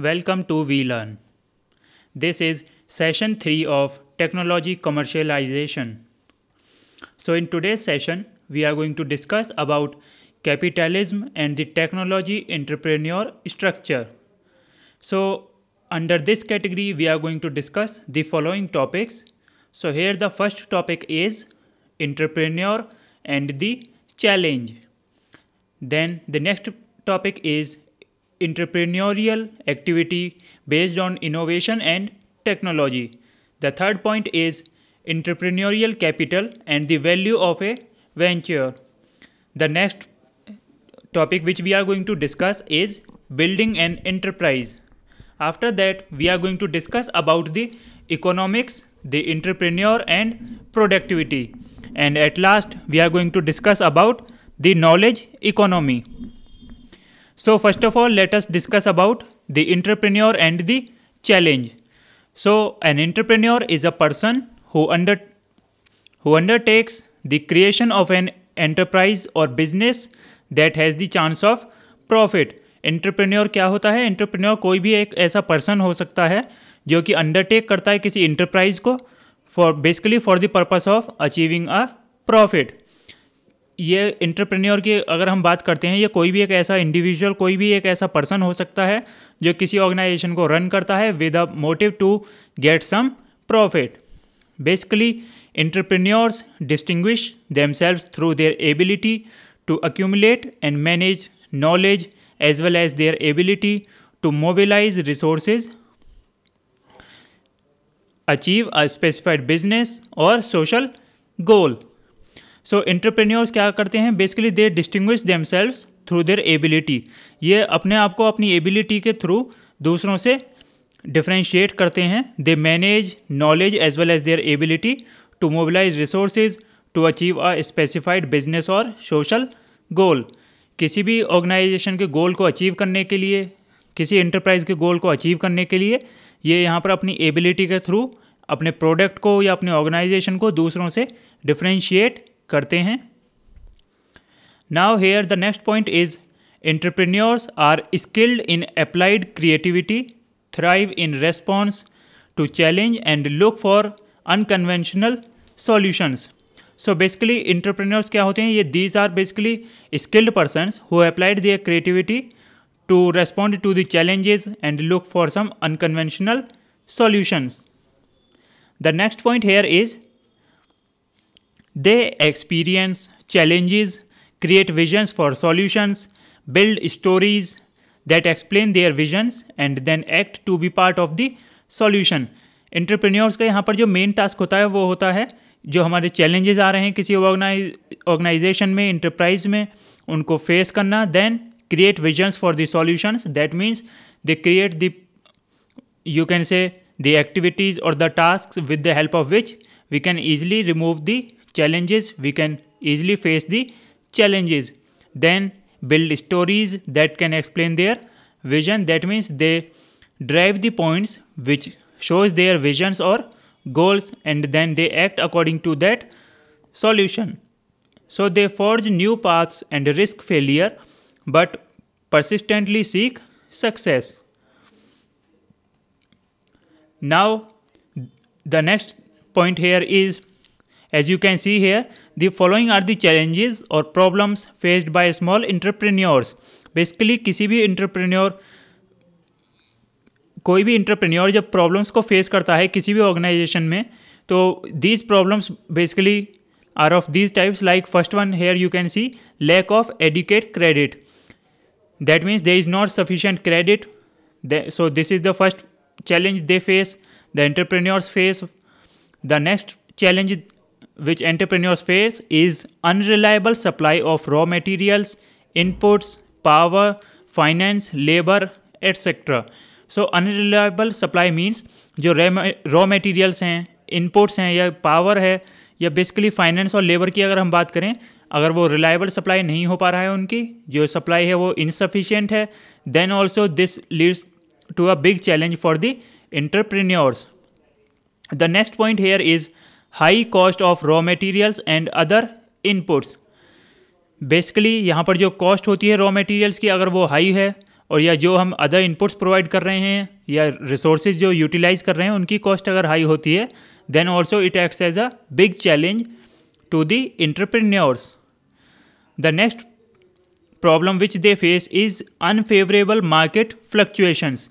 Welcome to VLearn. This is session 3 of Technology Commercialization. So in today's session, we are going to discuss about capitalism and the technology entrepreneur structure. So under this category, we are going to discuss the following topics. So here the first topic is entrepreneur and the challenge. Then the next topic is entrepreneurial activity based on innovation and technology. The third point is entrepreneurial capital and the value of a venture. The next topic which we are going to discuss is building an enterprise. After that, we are going to discuss about the economics, the entrepreneur and productivity. And at last, we are going to discuss about the knowledge economy. So first of all, let us discuss about the entrepreneur and the challenge. So an entrepreneur is a person who undertakes the creation of an enterprise or business that has the chance of profit. Entrepreneur क्या होता है? Entrepreneur कोई भी एक ऐसा person हो सकता है जो कि अंडरटेक करता है किसी इंटरप्राइज को for the purpose of achieving a profit. ये एंटरप्रेन्योर की अगर हम बात करते हैं, ये कोई भी एक ऐसा इंडिविजुअल, कोई भी एक ऐसा पर्सन हो सकता है जो किसी ऑर्गेनाइजेशन को रन करता है with a motive to get some profit. Basically entrepreneurs distinguish themselves through their ability to accumulate and manage knowledge as well as their ability to mobilize resources, achieve a specified business or social goal. So entrepreneurs क्या करते हैं? Basically they distinguish themselves through their ability. ये अपने आप को अपनी ability के through दूसरों से differentiate करते हैं. They manage knowledge as well as their ability to mobilize resources to achieve a specified business or social goal. किसी भी ऑर्गेनाइजेशन के गोल को अचीव करने के लिए, किसी एंटरप्राइज के गोल को अचीव करने के लिए ये यहाँ पर अपनी एबिलिटी के थ्रू अपने प्रोडक्ट को या अपने ऑर्गेनाइजेशन को दूसरों से डिफरेंशिएट करते हैं. Now here the next point is entrepreneurs are skilled in applied creativity, thrive in response to challenge and look for unconventional solutions. So basically entrepreneurs क्या होते हैं? ये these are basically skilled persons who applied their creativity to respond to the challenges and look for some unconventional solutions. The next point here is they experience challenges, create visions for solutions, build stories that explain their visions and then act to be part of the solution. Entrepreneurs का यहाँ पर जो main task होता है वो होता है जो हमारे चैलेंजेस आ रहे हैं किसी ऑर्गेनाइजेशन में, इंटरप्राइज में, उनको फेस करना. Then create visions for the solutions. That means they create the, you can say, the activities और the task with the help of which we can easily remove the challenges, we can easily face the challenges. Then build stories that can explain their vision. That means they drive the points which shows their visions or goals and then they act according to that solution. So they forge new paths and risk failure but persistently seek success. Now the next point here is, as you can see here, the following are the challenges or problems faced by small entrepreneurs. Basically किसी भी entrepreneur, कोई भी entrepreneur जब problems को face करता है किसी भी organization में, तो these problems basically are of these types. Like first one here you can see lack of adequate credit. That means there is not sufficient credit. So this is the first challenge they face, the entrepreneurs face. The next challenge which entrepreneurs face is unreliable supply of raw materials, inputs, power, finance, labor, etc. So unreliable supply means जो raw materials हैं, inputs हैं या power है या basically finance और labor की अगर हम बात करें, अगर वो reliable supply नहीं हो पा रहा है, उनकी जो supply है वो insufficient है, then also this leads to a big challenge for the entrepreneurs. The next point here is high cost of raw materials and other inputs. Basically यहाँ पर जो कॉस्ट होती है रॉ मटेरियल्स की, अगर वो हाई है और या जो हम अदर इनपुट्स प्रोवाइड कर रहे हैं या रिसोर्सेज जो यूटिलाइज कर रहे हैं उनकी कॉस्ट अगर हाई होती है, then also it acts as a big challenge to the entrepreneurs. The next problem which they face is unfavourable market fluctuations.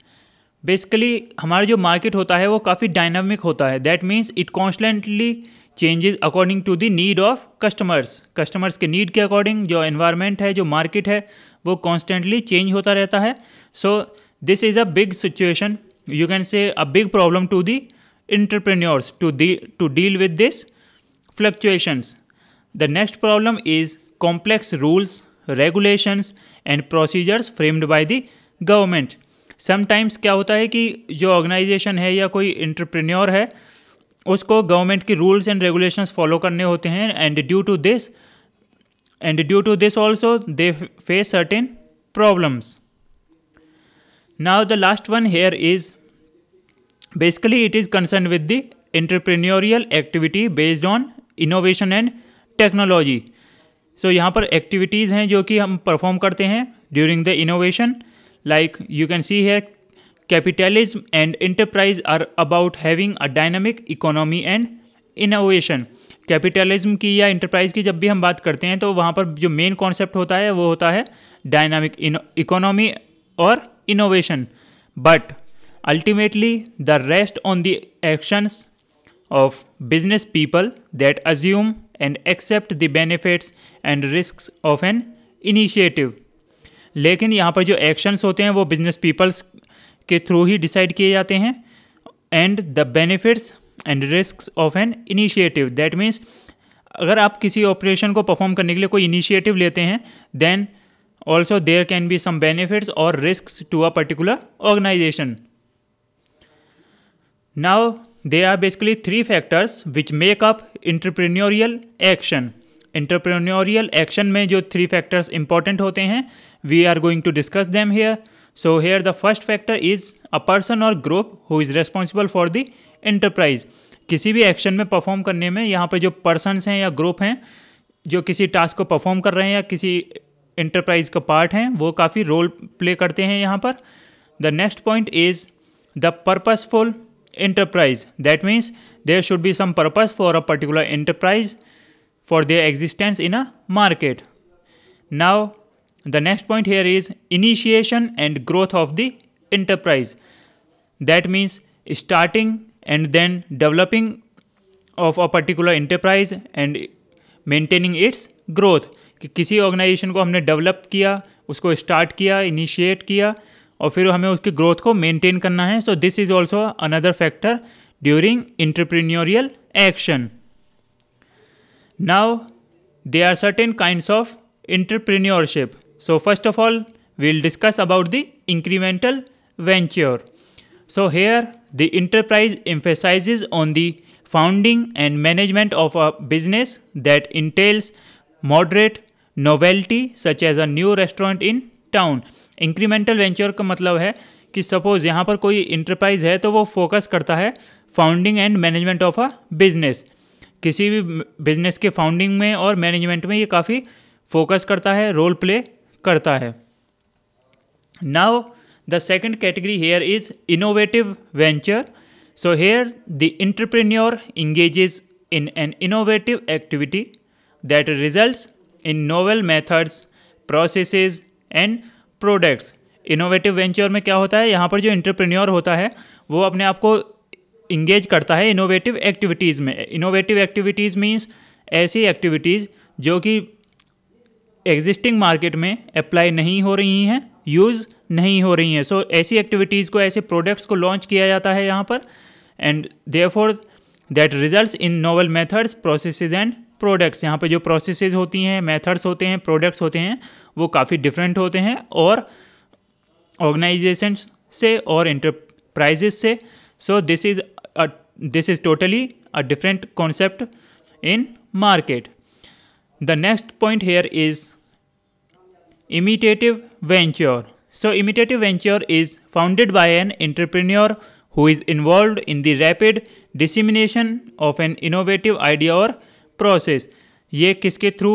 Basically हमारा जो मार्केट होता है वो काफ़ी डायनामिक होता है। That means it constantly changes according to the need of customers के need के अकॉर्डिंग जो एनवायरनमेंट है, जो मार्केट है, वो कॉन्स्टेंटली चेंज होता रहता है। So this is a big situation, you can say a big problem to the entrepreneurs to deal with this fluctuations. The next problem is complex rules, regulations and procedures framed by the government. Sometimes क्या होता है कि जो organisation है या कोई entrepreneur है उसको गवर्नमेंट की रूल्स एंड रेगुलेशंस फॉलो करने होते हैं, and due to this also they face certain problems. Now the last one here is basically it is concern with the entrepreneurial activity based on innovation and technology. So यहाँ पर activities हैं जो कि हम perform करते हैं during the innovation, like you can see है capitalism and enterprise are about having a dynamic economy and innovation. Capitalism की या एंटरप्राइज की जब भी हम बात करते हैं तो वहाँ पर जो मेन कॉन्सेप्ट होता है वो होता है डायनामिक इकोनॉमी और innovation, but ultimately the rest on the actions of business people that assume and accept the benefits and risks of an initiative। लेकिन यहाँ पर जो एक्शंस होते हैं वो बिजनेस पीपल्स के थ्रू ही डिसाइड किए जाते हैं, and the benefits and risks of an initiative. That means अगर आप किसी ऑपरेशन को परफॉर्म करने के लिए कोई इनिशिएटिव लेते हैं, then also there can be some benefits और risks to a particular organization. Now there are basically three factors which make up entrepreneurial action। entrepreneurial action में जो three factors important होते हैं, we are going to discuss them here। so here the first factor is a person or group who is responsible for the enterprise। किसी भी action में perform करने में यहाँ पर जो पर्सनस हैं या ग्रुप हैं जो किसी टास्क को परफॉर्म कर रहे हैं या किसी एंटरप्राइज का पार्ट हैं, वो काफ़ी रोल प्ले करते हैं यहाँ पर। The next point is the purposeful enterprise। that means there should be some purpose for a particular enterprise for their existence in a market। now the next point here is initiation and growth of the enterprise। that means starting and then developing of a particular enterprise and maintaining its growth। कि किसी organisation को हमने develop किया, उसको start किया, initiate किया, और फिर हमें उसकी ग्रोथ को मेंटेन करना है। So this is also another factor during entrepreneurial action. Now there are certain kinds of entrepreneurship. So first of all we will discuss about the incremental venture. So here the enterprise emphasizes on the founding and management of a business that entails moderate novelty such as a new restaurant in town। Incremental venture का मतलब है कि suppose यहाँ पर कोई enterprise है तो वो फोकस करता है founding and management of a business. किसी भी बिजनेस के फाउंडिंग में और मैनेजमेंट में ये काफ़ी फोकस करता है, रोल प्ले करता है। Now the second category here is innovative venture. So here the entrepreneur engages in an innovative activity that results in novel methods, processes and products. Innovative venture में क्या होता है, यहाँ पर जो एंटरप्रेन्योर होता है वो अपने आप को इंगेज करता है इनोवेटिव एक्टिविटीज़ में। इनोवेटिव एक्टिविटीज़ मीन्स ऐसी एक्टिविटीज़ जो कि एग्जिस्टिंग मार्केट में अप्लाई नहीं हो रही हैं, यूज़ नहीं हो रही हैं। सो ऐसी एक्टिविटीज़ को, ऐसे प्रोडक्ट्स को लॉन्च किया जाता है यहाँ पर, and therefore that results in novel methods, processes and products. यहाँ पे जो प्रोसेसेस होती हैं, मेथड्स होते हैं, प्रोडक्ट्स होते हैं, वो काफ़ी डिफरेंट होते हैं और ऑर्गेनाइजेशन से और एंटरप्राइजेस से। सो this is totally a different concept in market. The next point here is imitative venture। So imitative venture is founded by an entrepreneur who is involved in the rapid dissemination of an innovative idea or process। ये किसके through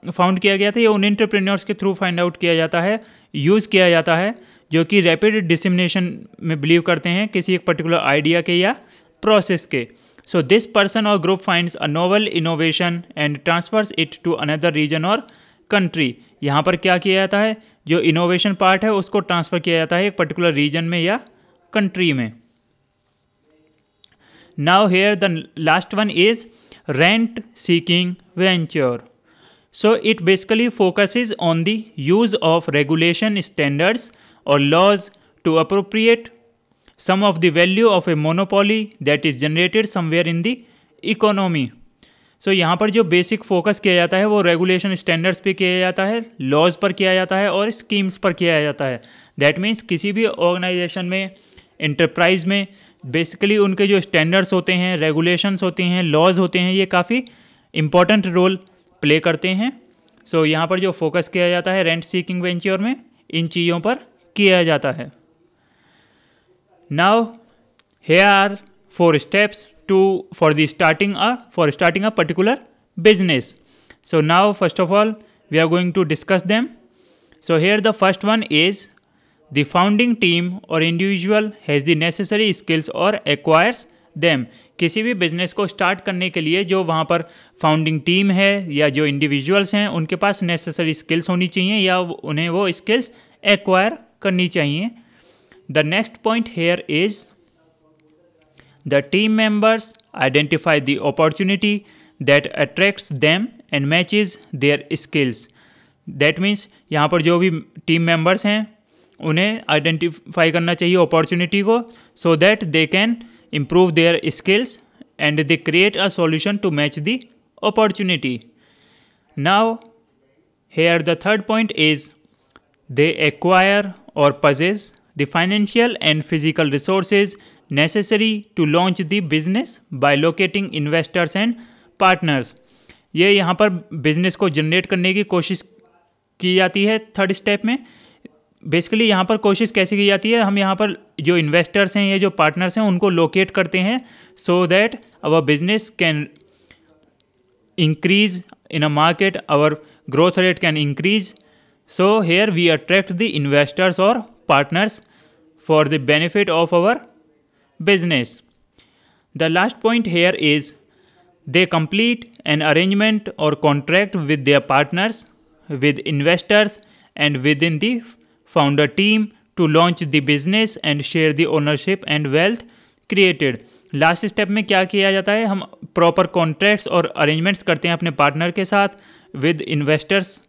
found किया गया था? ये उन entrepreneurs के through find out किया जाता है, यूज़ किया जाता है जो कि रैपिड डिसमिनेशन में बिलीव करते हैं किसी एक पर्टिकुलर आइडिया के या प्रोसेस के. So this person or group finds a novel innovation and transfers it to another region or country. यहाँ पर क्या किया जाता है, जो इनोवेशन पार्ट है उसको ट्रांसफ़र किया जाता है एक पर्टिकुलर रीजन में या कंट्री में. Now here the last one is rent seeking venture. So it basically focuses on the use of regulation standards or laws to appropriate some of the value of a monopoly that is generated somewhere in the economy. So यहाँ पर जो basic focus किया जाता है वो regulation standards पे किया जाता है, लॉज पर किया जाता है और स्कीम्स पर किया जाता है. दैट मीन्स किसी भी ऑर्गेनाइजेशन में, इंटरप्राइज में बेसिकली उनके जो स्टैंडर्ड्स होते हैं, रेगुलेशंस होते हैं, लॉज होते हैं, ये काफ़ी इंपॉर्टेंट रोल प्ले करते हैं. सो यहाँ पर जो फोकस किया जाता है रेंट सीकिंग वेंचर में इन चीज़ों पर किया जाता है. Now here are 4 steps for starting a particular business. So now first of all we are going to discuss them. So here the first one is the founding team or individual has the necessary skills or acquires them. किसी भी business को start करने के लिए जो वहाँ पर founding team है या जो इंडिविजुअल्स हैं उनके पास नेसेसरी स्किल्स होनी चाहिए या उन्हें वो स्किल्स एक्वायर करनी चाहिए. The next point here is the team members identify the opportunity that attracts them and matches their skills. That means यहाँ पर जो भी टीम मेंबर्स हैं उन्हें आइडेंटिफाई करना चाहिए अपॉर्चुनिटी को, so that they can improve their skills and they create a solution to match the opportunity. Now here the third point is they acquire or possess the financial and physical resources necessary to launch the business by locating investors and partners. ये यहाँ पर business को generate करने की कोशिश की जाती है थर्ड स्टेप में. बेसिकली यहाँ पर कोशिश कैसे की जाती है, हम यहाँ पर जो इन्वेस्टर्स हैं या जो पार्टनर्स हैं उनको लोकेट करते हैं so that our business can increase in a market, our growth rate can increase. So here we attract the investors और partners for the benefit of our business. The last point here is they complete an arrangement or contract with their partners, with investors and within the founder team to launch the business and share the ownership and wealth created. Last step में क्या किया जाता है, हम proper contracts और arrangements करते हैं अपने पार्टनर के साथ with investors.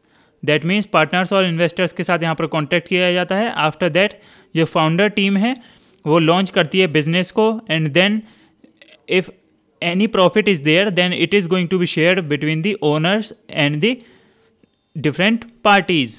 That means partners और इन्वेस्टर्स के साथ यहाँ पर कॉन्ट्रैक्ट किया जाता है. आफ्टर दैट जो फाउंडर टीम है वो लॉन्च करती है बिजनेस को and then if any profit is there then it is going to be shared between the owners and the different parties.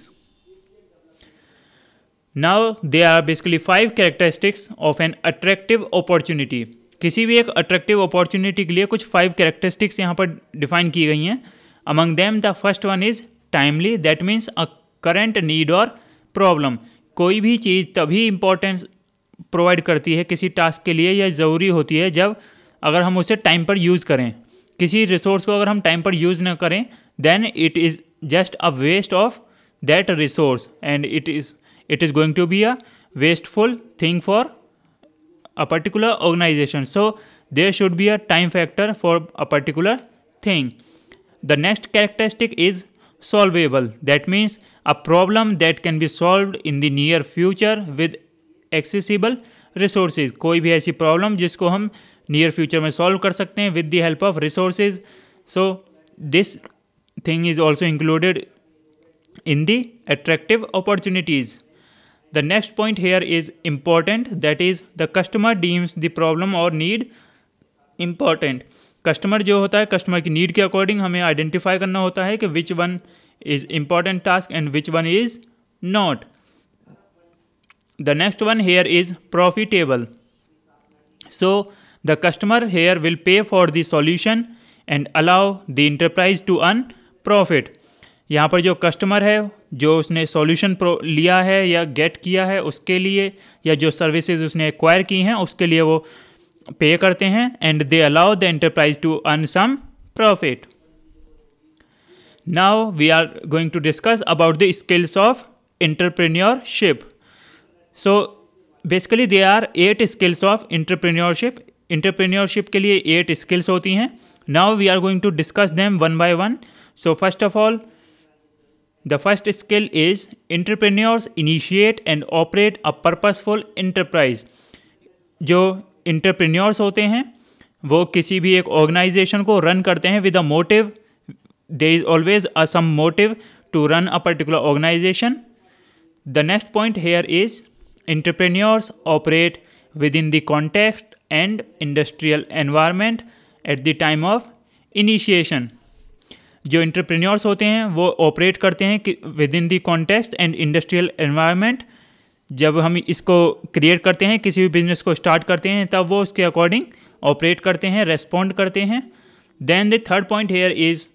Now they are basically 5 characteristics of an attractive opportunity. किसी भी एक attractive opportunity के लिए कुछ 5 characteristics यहाँ पर define की गई हैं. Among them the first one is timely. That means a current need और प्रॉब्लम. कोई भी चीज़ तभी इम्पोर्टेंस प्रोवाइड करती है किसी टास्क के लिए या ज़रूरी होती है जब अगर हम उसे टाइम पर यूज़ करें. किसी रिसोर्स को अगर हम टाइम पर यूज़ ना करें then it is just a waste of that resource and it is going to be a wasteful thing for a particular organisation. So there should be a time factor for a particular thing. The next characteristic is solvable. That means a problem that can be solved in the near future with accessible resources. कोई भी ऐसी problem जिसको हम near future में solve कर सकते हैं with the help of resources. So this thing is also included in the attractive opportunities. The next point here is important, that is the customer deems the problem or need important. Customer जो होता है customer की need के according हमें identify करना होता है कि which one is important task and which one is not. The next one here is profitable. So the customer here will pay for the solution and allow the enterprise to earn profit. यहाँ पर जो customer है जो उसने solution लिया है या gate किया है उसके लिए या जो सर्विसेज उसने एक्वायर की हैं उसके लिए वो पे करते हैं and they allow the enterprise to earn some profit. Now we are going to discuss about the skills of entrepreneurship. So basically they are 8 skills of entrepreneurship. Entrepreneurship के लिए 8 स्किल्स होती हैं. Now we are going to discuss them one by one. So first of all, the first skill is entrepreneurs initiate and operate a purposeful enterprise. जो entrepreneurs होते हैं वो किसी भी एक ऑर्गेनाइजेशन को रन करते हैं with a motive. There is always a some motive to run a particular organisation. The next point here is entrepreneurs operate within the context and industrial environment at the time of initiation. जो entrepreneurs होते हैं वो operate करते हैं with in the context and industrial environment. जब हम इसको create करते हैं, किसी भी बिजनेस को स्टार्ट करते हैं, तब वो उसके अकॉर्डिंग ऑपरेट करते हैं, रेस्पॉन्ड करते हैं. Then the third point here is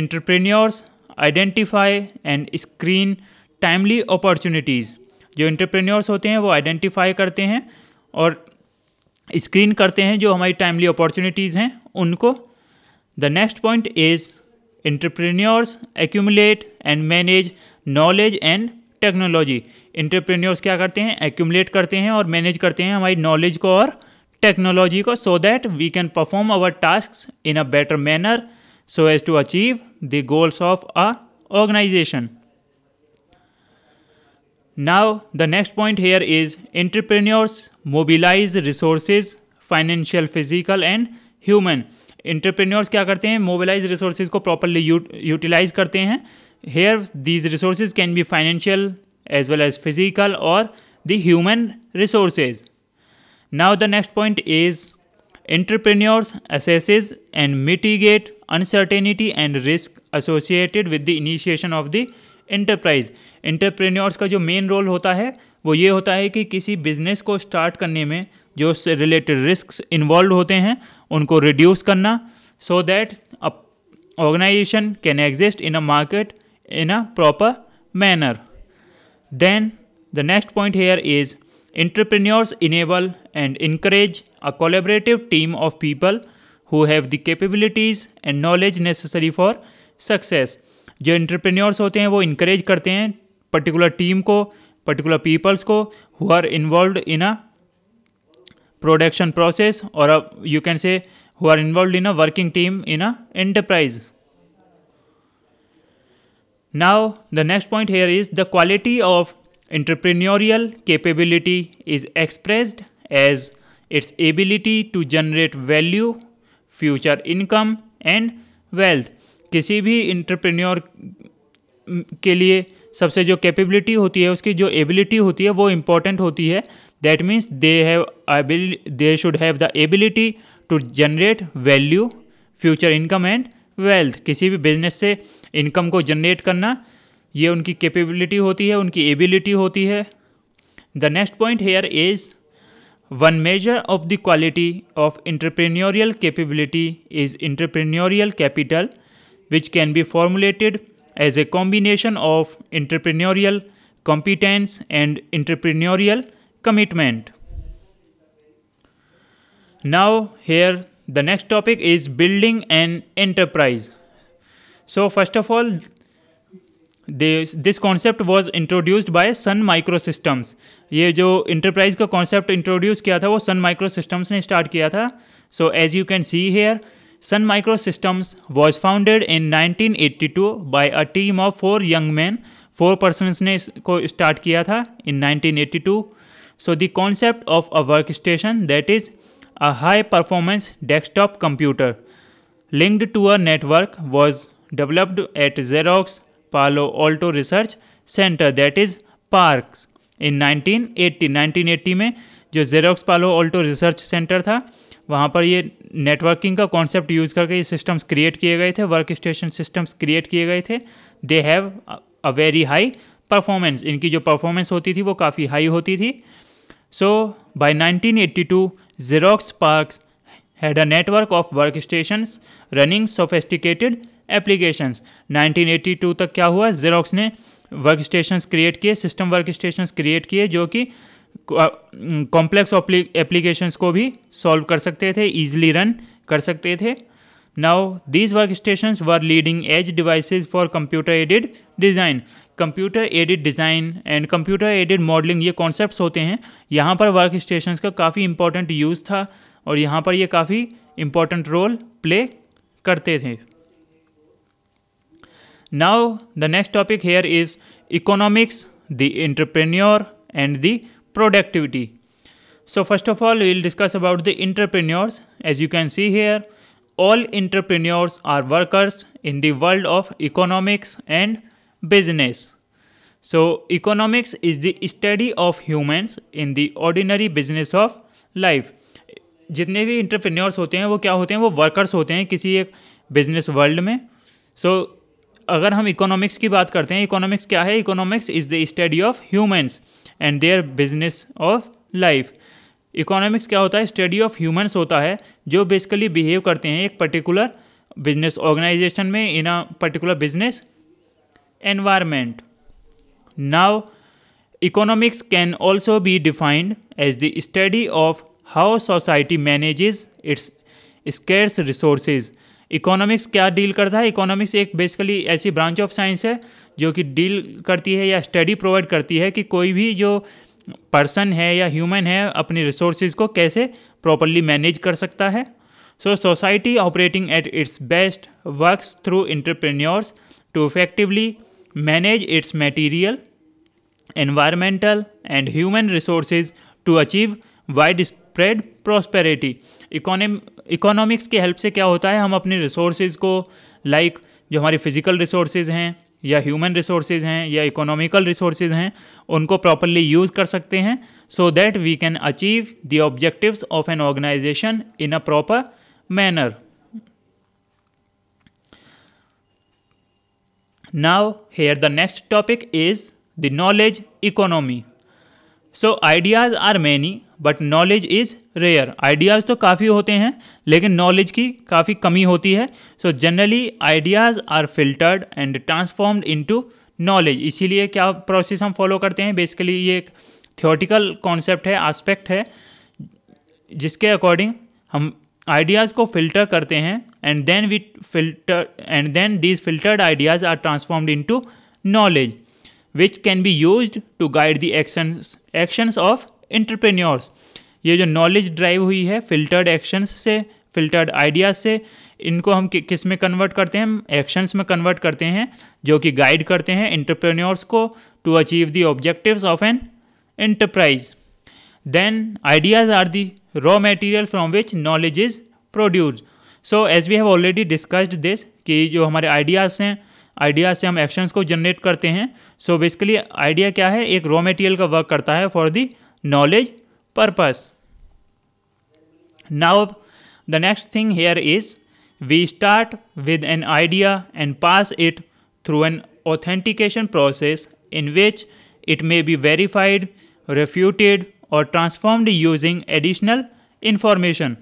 entrepreneurs identify and screen timely opportunities. जो एंटरप्रेन्योर्स होते हैं वो आइडेंटिफाई करते हैं और स्क्रीन करते हैं जो हमारी टाइमली अपॉर्चुनिटीज़ हैं उनको. The next point is entrepreneurs accumulate and manage knowledge and technology. Entrepreneurs क्या करते हैं? एक्यूमुलेट करते हैं और मैनेज करते हैं हमारी नॉलेज को और टेक्नोलॉजी को, so that we can perform our task in a better manner so as to achieve the goals of a organisation. Now, the next point here is entrepreneurs mobilize resources, financial, physical and human. Entrepreneurs क्या करते हैं? Mobilize resources को properly utilize करते हैं. Here, these resources can be financial as well as physical or the human resources. Now, the next point is entrepreneurs assesses and mitigate uncertainty and risk associated with the initiation of the enterprise. Entrepreneurs का जो main role होता है वो ये होता है कि किसी बिजनेस को स्टार्ट करने में जो उससे रिलेटेड रिस्क्स इन्वॉल्व होते हैं उनको रिड्यूस करना, so that a organization can exist in a market in a proper manner. Then the next point here is entrepreneurs enable and encourage a collaborative team of people who have the capabilities and knowledge necessary for success. जो entrepreneurs होते हैं वो encourage करते हैं particular team को, particular peoples को who are involved in a production process, और you can say who are involved in a working team in a enterprise. Now the next point here is the quality of entrepreneurial capability is expressed as its ability to generate value, future income and wealth. किसी भी entrepreneur के लिए सबसे जो capability होती है, उसकी जो एबिलिटी होती है वो इम्पॉर्टेंट होती है. That means they should have the ability to generate value, future income and wealth. किसी भी बिजनेस से इनकम को जनरेट करना ये उनकी कैपेबिलिटी होती है, उनकी एबिलिटी होती है. The next point here is one measure of the quality of entrepreneurial capability is entrepreneurial capital, which can be formulated as a combination of entrepreneurial competence and entrepreneurial commitment. Now, here the next topic is building an enterprise. So, first of all, this concept was introduced by Sun Microsystems. ये जो enterprise का concept introduce किया था वो Sun Microsystems ने start किया था. So, as you can see here, Sun Microsystems was founded in 1982 by a team of 4 young men. 4 persons ने इसको start किया था in 1982. So the concept of a workstation, that is a high performance desktop computer linked to a network, was developed at Xerox Palo Alto Research Center, that is PARCS, in 1980. 1980 में जो Xerox Palo Alto Research Center था वहाँ पर ये networking का concept use करके ये systems create किए गए थे, वर्क स्टेशन सिस्टम्स क्रिएट किए गए थे. They have a very high performance. इनकी जो परफॉर्मेंस होती थी वो काफ़ी हाई होती थी. सो bye 1982 Xerox PARCS had a network of workstations running sophisticated applications. 1982 तक क्या हुआ? Xerox ने वर्क स्टेशंस क्रिएट किए, सिस्टम वर्क स्टेशंस क्रिएट किए जो कि कॉम्प्लेक्स एप्लीकेशंस को भी सॉल्व कर सकते थे, ईजिली रन कर सकते थे. Now, these workstations were leading edge devices for computer aided design. Computer aided design and computer aided modelling ये कॉन्सेप्ट्स होते हैं, यहाँ पर वर्क स्टेशंस का काफ़ी इंपॉर्टेंट यूज़ था और यहाँ पर ये काफ़ी इंपॉर्टेंट रोल प्ले करते थे. Now the next topic here is economics, the entrepreneur and the productivity. So first of all, we will discuss about the entrepreneurs. As you can see here, all entrepreneurs are workers in the world of economics and business. So economics is the study of humans in the ordinary business of life. जितने भी entrepreneurs होते हैं वो क्या होते हैं, वो workers होते हैं किसी एक business world में. So अगर हम economics की बात करते हैं, economics क्या है? Economics is the study of humans and their business of life. Economics क्या होता है? स्टडी ऑफ ह्यूमंस होता है जो बेसिकली बिहेव करते हैं एक पर्टिकुलर बिजनेस ऑर्गेनाइजेशन में in a particular business environment. Now economics can also be defined as the study of how society manages its scarce resources. Economics क्या डील करता है? इकोनॉमिक्स एक बेसिकली ऐसी ब्रांच ऑफ साइंस है जो कि deal करती है या स्टडी प्रोवाइड करती है कि कोई भी जो पर्सन है या ह्यूमन है अपनी रिसोर्सेज को कैसे प्रॉपरली मैनेज कर सकता है. So society operating at its best works through entrepreneurs to effectively manage its material, environmental and human resources to achieve wide spread prosperity. Economics की हेल्प से क्या होता है, हम अपने रिसोर्सेज को लाइक जो हमारी फिजिकल रिसोर्सेज हैं या ह्यूमन रिसोर्सेज हैं या इकोनॉमिकल रिसोर्सेज हैं उनको प्रॉपरली यूज़ कर सकते हैं so that we can achieve the objectives of an organisation in a proper manner. Now here the next topic is the knowledge economy. So ideas are many but knowledge is rare. Ideas तो काफ़ी होते हैं लेकिन knowledge की काफ़ी कमी होती है. So generally ideas are filtered and transformed into knowledge. इसीलिए क्या प्रोसेस हम फॉलो करते हैं, बेसिकली ये एक थियोरेटिकल कॉन्सेप्ट है, एस्पेक्ट है जिसके अकॉर्डिंग हम आइडियाज़ को फिल्टर करते हैं and then these filtered ideas are transformed into knowledge which can be used to guide the actions of entrepreneurs. ये जो नॉलेज ड्राइव हुई है फिल्टर्ड एक्शंस से, फिल्टर्ड आइडियाज़ से, इनको हम किस में कन्वर्ट करते हैं? एक्शंस में कन्वर्ट करते हैं जो कि गाइड करते हैं एंटरप्रेन्योर्स को to achieve the objectives of an enterprise. Then ideas are the raw material from which knowledge is produced. So as we have already discussed this कि जो हमारे आइडियाज़ हैं, आइडिया से हम एक्शंस को जनरेट करते हैं. सो बेसिकली आइडिया क्या है? एक रॉ मटेरियल का वर्क करता है for the knowledge purpose. Now the next thing here is we start with an idea and pass it through an authentication process in which it may be verified, refuted or transformed using additional information.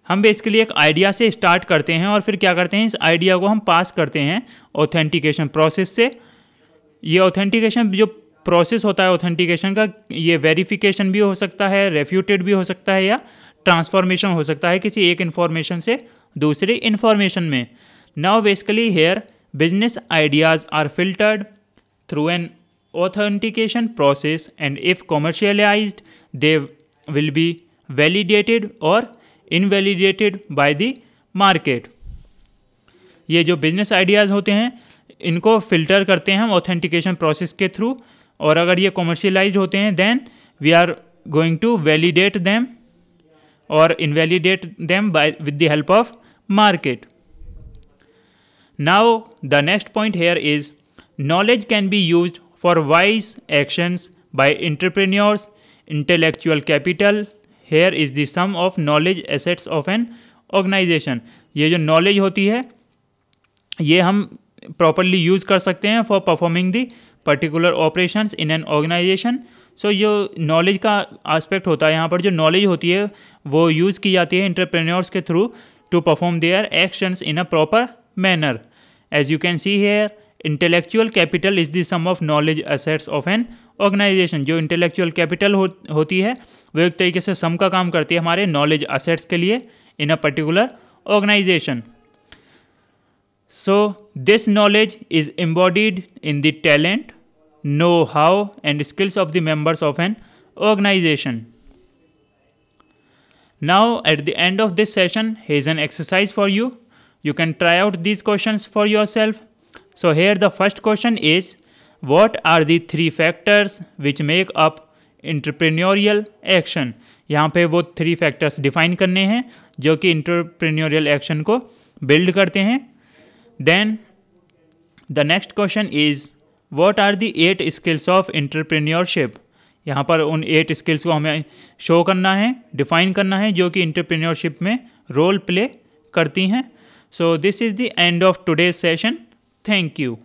हम basically एक idea से start करते हैं और फिर क्या करते हैं, इस आइडिया को हम पास करते हैं ऑथेंटिकेशन प्रोसेस से. ये ऑथेंटिकेशन जो प्रोसेस होता है ऑथेंटिकेशन का, ये वेरिफिकेशन भी हो सकता है, रेफ्यूटेड भी हो सकता है या ट्रांसफॉर्मेशन हो सकता है किसी एक इन्फॉर्मेशन से दूसरी इन्फॉर्मेशन में. Now basically here business ideas are filtered through an authentication process and if commercialized they will be validated और इनवैलिडेटेड बाय द मार्केट. ये जो बिजनेस आइडियाज़ होते हैं इनको फिल्टर करते हैं हम ऑथेंटिकेशन प्रोसेस के थ्रू, और अगर ये कॉमर्शियलाइज्ड होते हैं then we are going to validate them और invalidate them by with the help of market. Now the next point here is knowledge can be used for wise actions by entrepreneurs. Intellectual capital here is the sum of knowledge assets of an organization. ये जो knowledge होती है ये हम properly use कर सकते हैं for performing the particular operations in an organization. So जो नॉलेज का एस्पेक्ट होता है यहाँ पर, जो नॉलेज होती है वो यूज़ की जाती है एंटरप्रेन्योर्स के through to perform their actions in a proper manner. As you can see here intellectual capital is the sum of knowledge assets of an organisation. जो इंटेलेक्चुअल कैपिटल होती है वो एक तरीके से सम का काम करती है हमारे नॉलेज एसेट्स के लिए in a particular organization. So this knowledge is embodied in the talent, know-how and skills of the members of an organization. Now at the end of this session, here is an exercise for you. You can try out these questions for yourself. So here the first question is, what are the 3 factors which make up entrepreneurial action? यहाँ पे वो 3 factors define करने हैं जो कि entrepreneurial action को build करते हैं. Then the next question is, what are the 8 skills of entrepreneurship? यहाँ पर उन 8 स्किल्स को हमें शो करना है, डिफाइन करना है जो कि एंटरप्रेन्योरशिप में रोल प्ले करती हैं. सो this is the end of today's session. Thank you.